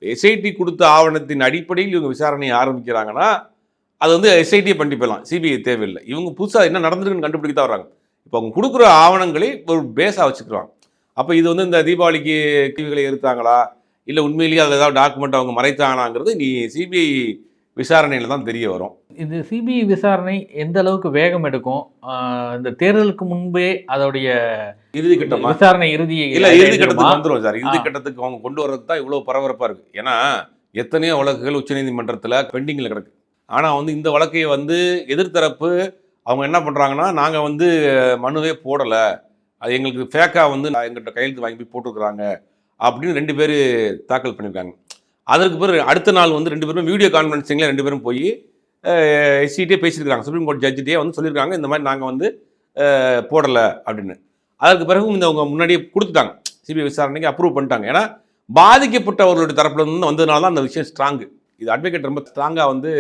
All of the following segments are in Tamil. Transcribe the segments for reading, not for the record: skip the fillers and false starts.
எஸ்ஐடி கொடுத்த ஆவணத்தின் அடிப்படையில் இவங்க விசாரணையை ஆரம்பிக்கிறாங்கன்னா அது வந்து எஸ்ஐடியை பண்ணி போயிடலாம், சிபிஐ தேவையில்லை. இவங்க புதுசாக என்ன நடந்திருக்குன்னு கண்டுபிடிக்க தான் வர்றாங்க. இப்போ அவங்க கொடுக்குற ஆவணங்களை ஒரு பேஸாக வச்சுக்கிறாங்க. அப்போ இது வந்து இந்த தீபாவளிக்கு டிவிகளை எடுத்தாங்களா இல்லை உண்மையிலேயே அதில் ஏதாவது டாக்குமெண்ட் அவங்க மறைத்தாங்களாங்கிறது நீ சிபிஐ விசாரணையில் தான் தெரிய வரும். இது சிபிஐ விசாரணை எந்த அளவுக்கு வேகம் எடுக்கும்? இந்த தேர்தலுக்கு முன்பே அதோடைய இறுதி கட்டமா விசாரணை இறுதி கட்டத்துக்கு வந்துடும் சார். இறுதி கட்டத்துக்கு அவங்க கொண்டு வர்றது தான் இவ்வளோ பரபரப்பாக இருக்குது. ஏன்னா எத்தனையோ வழக்குகள் உச்சநீதிமன்றத்தில் பெண்டிங்கில் கிடக்கு. ஆனால் வந்து இந்த வழக்கை வந்து எதிர்த்தரப்பு அவங்க என்ன பண்ணுறாங்கன்னா, நாங்கள் வந்து மனுவே போடலை, அது எங்களுக்கு ஃபேக்காக வந்து எங்கள்கிட்ட கையெழுத்து வாங்கி போய் போட்டுருக்குறாங்க அப்படின்னு 2 பேர் தாக்கல் பண்ணியிருக்காங்க. அதற்கு பிறகு அடுத்த நாள் வந்து 2 பேரும் வீடியோ கான்ஃபரன்சிங்கில் 2 பேரும் போய் எஸ்சிட்டே பேசியிருக்காங்க. சுப்ரீம் கோர்ட் ஜட்ஜிட்டே வந்து சொல்லியிருக்காங்க இந்த மாதிரி நாங்கள் வந்து போடலை அப்படின்னு. அதற்கு பிறகு இந்த அவங்க முன்னாடியே கொடுத்துட்டாங்க, சிபிஐ விசாரணைக்கு அப்ரூவ் பண்ணிட்டாங்க. ஏன்னா பாதிக்கப்பட்டவர்களுடைய தரப்புல இருந்து வந்ததுனால தான் அந்த விஷயம் ஸ்ட்ராங்கு. இது அட்வொகேட் ரொம்ப ஸ்ட்ராங்காக வந்து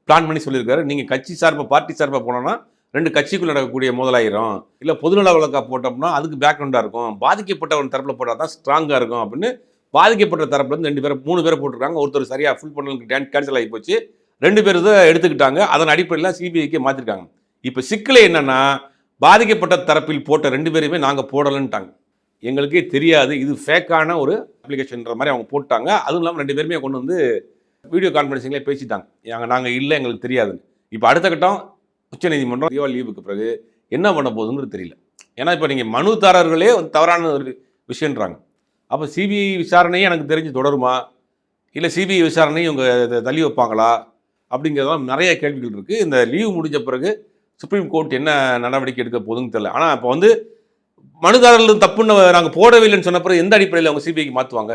பிளான் பண்ணி சொல்லியிருக்காரு. நீங்கள் கட்சி சார்பாக பார்ட்டி சார்பாக போனோன்னா 2 கட்சிக்குள்ள நடக்கக்கூடிய மோதலாயிரும், இல்லை பொதுநல வழக்காக போட்டோம்னா அதுக்கு பேக்ரவுண்டாக இருக்கும், பாதிக்கப்பட்டவன் தரப்பில் போட்டால் தான் ஸ்ட்ராங்காக இருக்கும் அப்படின்னு பாதிக்கப்பட்ட தரப்புலேருந்து 2 பேரை 3 பேரை போட்டிருக்காங்க. ஒருத்தர் சரியாக ஃபுல் பண்ணலுக்கு கேன்சல் ஆகி போச்சு. 2 பேர் தான் எடுத்துக்கிட்டாங்க. அதன் அடிப்படையில் சிபிஐக்கே மாற்றிருக்காங்க. இப்போ சிக்கலை என்னென்னா, பாதிக்கப்பட்ட தரப்பில் போட்ட 2 பேரையுமே நாங்கள் போடலைன்ட்டாங்க. எங்களுக்கே தெரியாது, இது ஃபேக்கான ஒரு அப்ளிகேஷன்ற மாதிரி அவங்க போட்டாங்க. அதுவும் இல்லாமல் 2 பேருமே கொண்டு வந்து வீடியோ கான்ஃபரன்சிங்லேயே பேசிட்டாங்க, நாங்கள் இல்லை எங்களுக்கு தெரியாதுன்னு. இப்போ அடுத்த கட்டம் உச்சநீதிமன்றம் தீபாவளி லீவுக்கு பிறகு என்ன பண்ண போகுதுங்கிறது தெரியல. ஏன்னா இப்போ நீங்கள் மனுதாரர்களே தவறான ஒரு விஷயன்றாங்க. அப்போ சிபிஐ விசாரணையே எனக்கு தெரிஞ்சு தொடருமா, இல்லை சிபிஐ விசாரணையும் இவங்க தள்ளி வைப்பாங்களா அப்படிங்கிறதெல்லாம் நிறைய கேள்விகள் இருக்குது. இந்த லீவு முடிஞ்ச பிறகு சுப்ரீம் கோர்ட் என்ன நடவடிக்கை எடுக்க போகுதுன்னு தெரியல. ஆனால் இப்போ வந்து மனுதாரர்கள் தப்புன்னு நாங்கள் போடவில்லைன்னு சொன்ன பிறகு எந்த அடிப்படையில் அவங்க சிபிஐக்கு மாற்றுவாங்க?